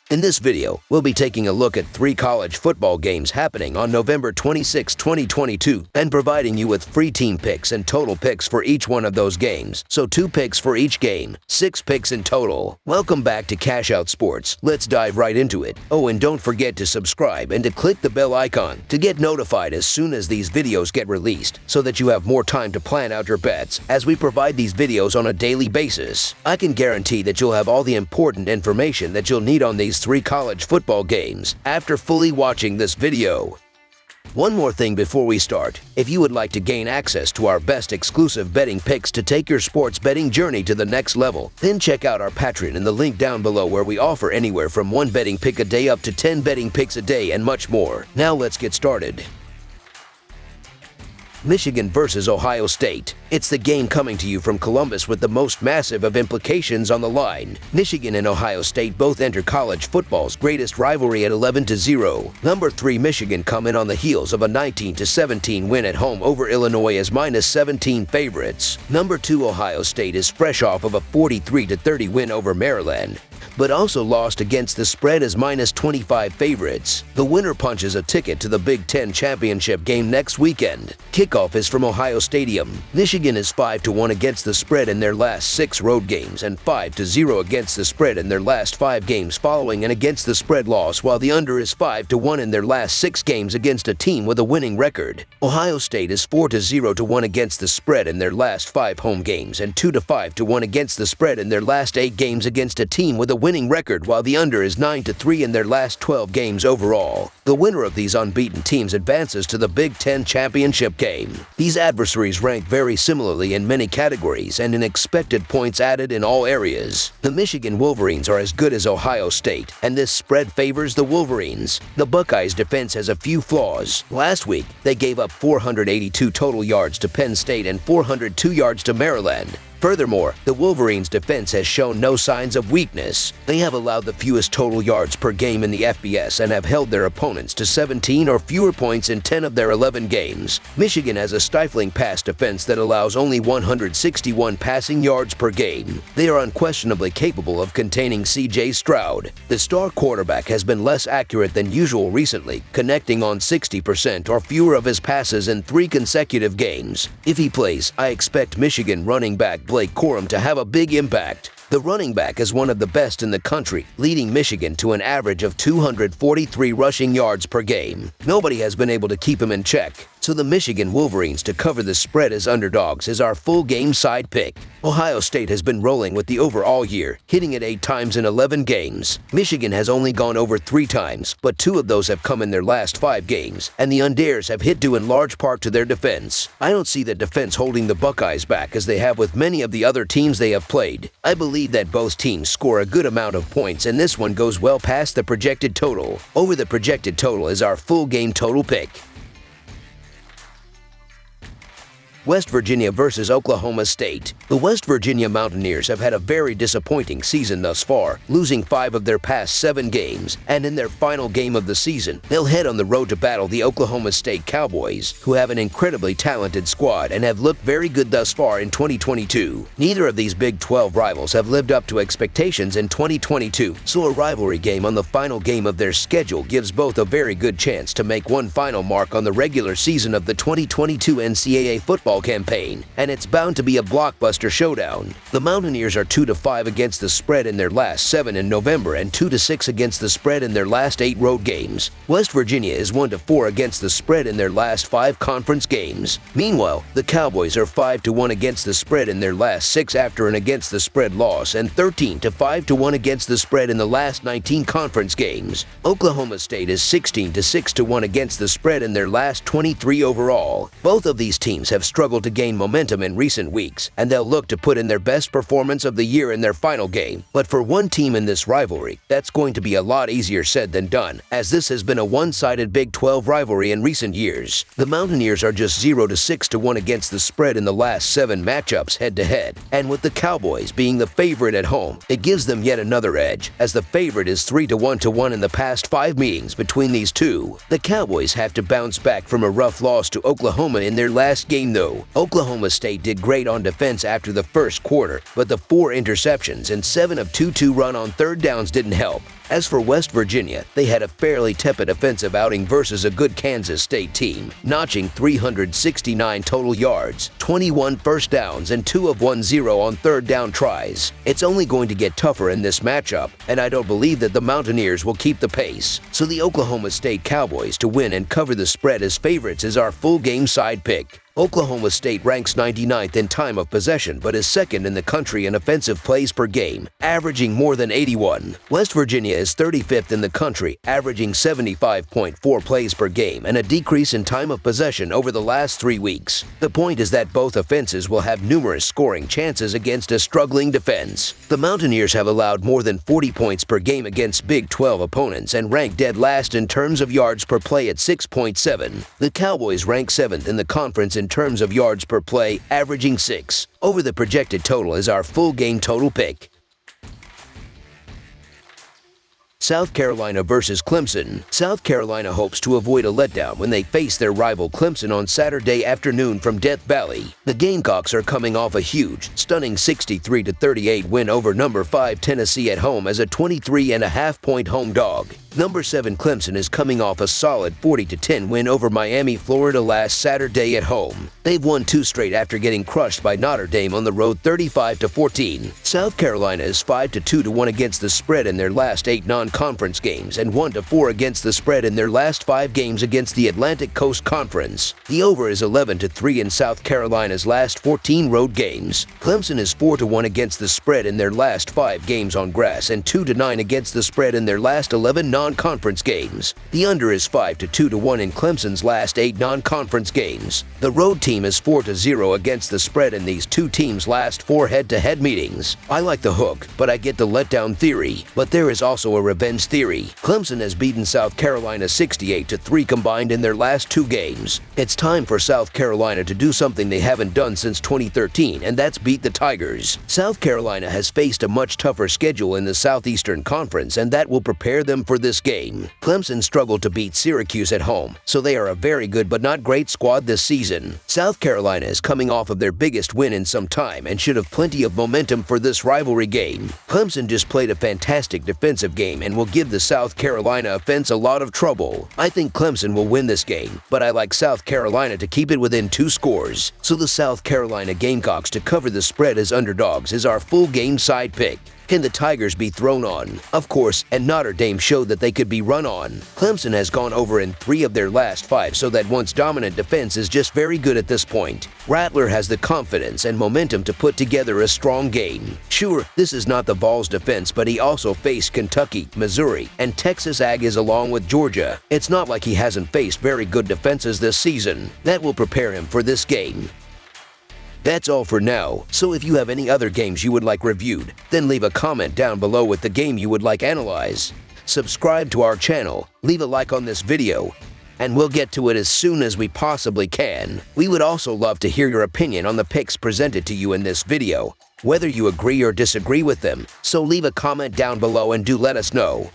In this video, we'll be taking a look at 3 college football games happening on November 26, 2022, and providing you with free team picks and total picks for each one of those games. So 2 picks for each game, 6 picks in total. Welcome back to Cash Out Sports. Let's dive right into it. Oh, and don't forget to subscribe and to click the bell icon to get notified as soon as these videos get released, so that you have more time to plan out your bets as we provide these videos on a daily basis. I can guarantee that you'll have all the important information that you'll need on these 3 college football games after fully watching this video. One more thing before we start. If you would like to gain access to our best exclusive betting picks to take your sports betting journey to the next level, then check out our Patreon in the link down below, where we offer anywhere from 1 betting pick a day up to 10 betting picks a day and much more. Now let's get started. Michigan versus Ohio State. It's the game coming to you from Columbus with the most massive of implications on the line. Michigan and Ohio State both enter college football's greatest rivalry at 11-0. Number 3 Michigan come in on the heels of a 19-17 win at home over Illinois as -17 favorites. Number 2 Ohio State is fresh off of a 43-30 win over Maryland, but also lost against the spread as -25 favorites. The winner punches a ticket to the Big Ten championship game next weekend. Kickoff is from Ohio Stadium. Michigan is 5-1 against the spread in their last 6 road games and 5-0 against the spread in their last 5 games following an against the spread loss, while the under is 5-1 in their last 6 games against a team with a winning record. Ohio State is 4-0-1 against the spread in their last 5 home games and 2-5-1 against the spread in their last 8 games against a team with a winning record, while the under is 9-3 in their last 12 games overall. The winner of these unbeaten teams advances to the Big Ten championship game. These adversaries rank very similarly in many categories and in expected points added in all areas. The Michigan Wolverines are as good as Ohio State, and this spread favors the Wolverines. The Buckeyes' defense has a few flaws. Last week, they gave up 482 total yards to Penn State and 402 yards to Maryland. Furthermore, the Wolverines' defense has shown no signs of weakness. They have allowed the fewest total yards per game in the FBS and have held their opponents to 17 or fewer points in 10 of their 11 games. Michigan has a stifling pass defense that allows only 161 passing yards per game. They are unquestionably capable of containing C.J. Stroud. The star quarterback has been less accurate than usual recently, connecting on 60% or fewer of his passes in 3 consecutive games. If he plays, I expect Michigan running back Blake Corum to have a big impact. The running back is one of the best in the country, leading Michigan to an average of 243 rushing yards per game. Nobody has been able to keep him in check, so the Michigan Wolverines to cover the spread as underdogs is our full game side pick. Ohio State has been rolling with the over all year, hitting it 8 times in 11 games. Michigan has only gone over 3 times, but 2 of those have come in their last 5 games, and the unders have hit due in large part to their defense. I don't see the defense holding the Buckeyes back as they have with many of the other teams they have played. I believe that both teams score a good amount of points, and this one goes well past the projected total. Over the projected total is our full game total pick. West Virginia versus Oklahoma State. The West Virginia Mountaineers have had a very disappointing season thus far, losing 5 of their past 7 games, and in their final game of the season, they'll head on the road to battle the Oklahoma State Cowboys, who have an incredibly talented squad and have looked very good thus far in 2022. Neither of these Big 12 rivals have lived up to expectations in 2022, so a rivalry game on the final game of their schedule gives both a very good chance to make one final mark on the regular season of the 2022 NCAA football campaign, and it's bound to be a blockbuster showdown. The Mountaineers are 2-5 against the spread in their last 7 in November and 2-6 against the spread in their last 8 road games. West Virginia is 1-4 against the spread in their last 5 conference games. Meanwhile, the Cowboys are 5-1 against the spread in their last 6 after an against the spread loss and 13-5-1 against the spread in the last 19 conference games. Oklahoma State is 16-6-1 against the spread in their last 23 overall. Both of these teams have struggled to gain momentum in recent weeks, and they'll look to put in their best performance of the year in their final game. But for one team in this rivalry, that's going to be a lot easier said than done, as this has been a one-sided Big 12 rivalry in recent years. The Mountaineers are just 0-6-1 against the spread in the last 7 matchups head-to-head, and with the Cowboys being the favorite at home, it gives them yet another edge, as the favorite is 3-1 in the past 5 meetings between these two. The Cowboys have to bounce back from a rough loss to Oklahoma in their last game though. Oklahoma State did great on defense after the first quarter, but the 4 interceptions and 7 of 2 run on third downs didn't help. As for West Virginia, they had a fairly tepid offensive outing versus a good Kansas State team, notching 369 total yards, 21 first downs, and 2 of 10 on third down tries. It's only going to get tougher in this matchup, and I don't believe that the Mountaineers will keep the pace. So the Oklahoma State Cowboys to win and cover the spread as favorites is our full game side pick. Oklahoma State ranks 99th in time of possession but is second in the country in offensive plays per game, averaging more than 81. West Virginia is 35th in the country, averaging 75.4 plays per game and a decrease in time of possession over the last 3 weeks. The point is that both offenses will have numerous scoring chances against a struggling defense. The Mountaineers have allowed more than 40 points per game against Big 12 opponents and rank dead last in terms of yards per play at 6.7. The Cowboys rank 7th in the conference in terms of yards per play, averaging 6. Over the projected total is our full game total pick. South Carolina versus Clemson. South Carolina hopes to avoid a letdown when they face their rival Clemson on Saturday afternoon from Death Valley. The Gamecocks are coming off a huge, stunning 63-38 win over number 5 Tennessee at home as a 23.5-point home dog. Number 7 Clemson is coming off a solid 40-10 win over Miami, Florida last Saturday at home. They've won 2 straight after getting crushed by Notre Dame on the road 35-14. South Carolina is 5-2-1 against the spread in their last 8 non-conference games and 1-4 against the spread in their last 5 games against the Atlantic Coast Conference. The over is 11-3 in South Carolina's last 14 road games. Clemson is 4-1 against the spread in their last 5 games on grass and 2-9 against the spread in their last 11 non-conference games. The under is 5-2-1 in Clemson's last 8 non-conference games. The road team is 4-0 against the spread in these 2 teams' last 4 head-to-head meetings. I like the hook, but I get the letdown theory. But there is also a revenge theory. Clemson has beaten South Carolina 68-3 combined in their last 2 games. It's time for South Carolina to do something they haven't done since 2013, and that's beat the Tigers. South Carolina has faced a much tougher schedule in the Southeastern Conference, and that will prepare them for this game. Clemson struggled to beat Syracuse at home, so they are a very good but not great squad this season. South Carolina is coming off of their biggest win in some time and should have plenty of momentum for this rivalry game. Clemson just played a fantastic defensive game and will give the South Carolina offense a lot of trouble. I think Clemson will win this game, but I like South Carolina to keep it within 2 scores. So the South Carolina Gamecocks to cover the spread as underdogs is our full game side pick. Can the Tigers be thrown on? Of course, and Notre Dame showed that they could be run on. Clemson has gone over in 3 of their last 5, so that once dominant defense is just very good at this point. Rattler has the confidence and momentum to put together a strong game. Sure, this is not the Vols' defense, but he also faced Kentucky, Missouri, and Texas Aggies along with Georgia. It's not like he hasn't faced very good defenses this season. That will prepare him for this game. That's all for now, so if you have any other games you would like reviewed, then leave a comment down below with the game you would like analyzed. Subscribe to our channel, leave a like on this video, and we'll get to it as soon as we possibly can. We would also love to hear your opinion on the picks presented to you in this video, whether you agree or disagree with them, so leave a comment down below and do let us know.